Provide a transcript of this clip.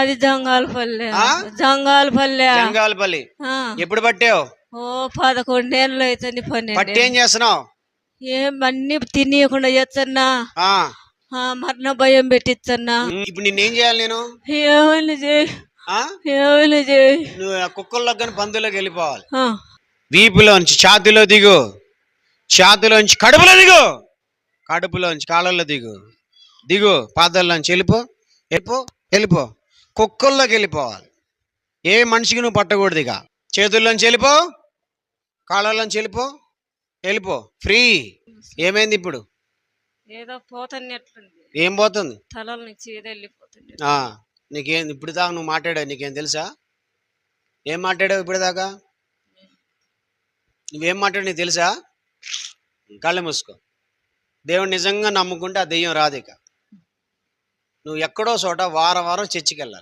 అది జంగాలపల్లె. ఆ? జంగాలపల్లె. జంగాలపల్లి. ఆ. ఎప్పుడు పట్టావు? ఓ 11 ఏళ్ళు అవుతుంది. పట్టి 12 ఏం చేస్తున్నావు? ఏం అన్ని తినీయకుండా చేస్తున్నా. ఆ. మరణ భయం పెట్టిస్తున్నా. ఇప్పుడు నిన్నేం చేయాలి నేను? ఏమైనా చేయి, ఆ? ఏమైనా చేయి. నువ్వు ఆ కుక్కల్లో కానీ పందులోకి వెళ్ళిపోవాలి. వీపులోంచి ఛాతీలో దిగు, ఛాతీలోంచి కడుపులో దిగు, కడుపులోంచి కాళ్ళల్లో దిగు, దిగు పాదాల్లోంచి వెళ్ళిపో, వెళ్ళిపో, వెళ్ళిపో. కుక్కల్లోకి వెళ్ళిపోవాలి. ఏ మనిషికి నువ్వు పట్టకూడదు. ఇక చేతుల్లోంచి వెళ్ళిపో, కాళ్ళల్లోంచి వెళ్ళిపో, వెళ్ళిపో, ఫ్రీ. ఏమైంది ఇప్పుడు? ఏదో పోతున్నట్లుంది. ఏం పోతుంది? తలల నుంచి ఏదో వెళ్ళిపోతుంది. నీకేం ఇప్పుడు దాకా నువ్వు మాట్లాడావు? నీకేం తెలుసా? ఏం మాట్లాడావు ఇప్పుడు దాకా? నువ్వేం మాట్లాడు నీకు తెలుసా? కళ్ళు మూసుకో. దేవుడు నిజంగా నమ్ముకుంటే ఆ దెయ్యం రాదు. ఇక నువ్వు ఎక్కడో చోట వారం చర్చికి వెళ్ళాలి.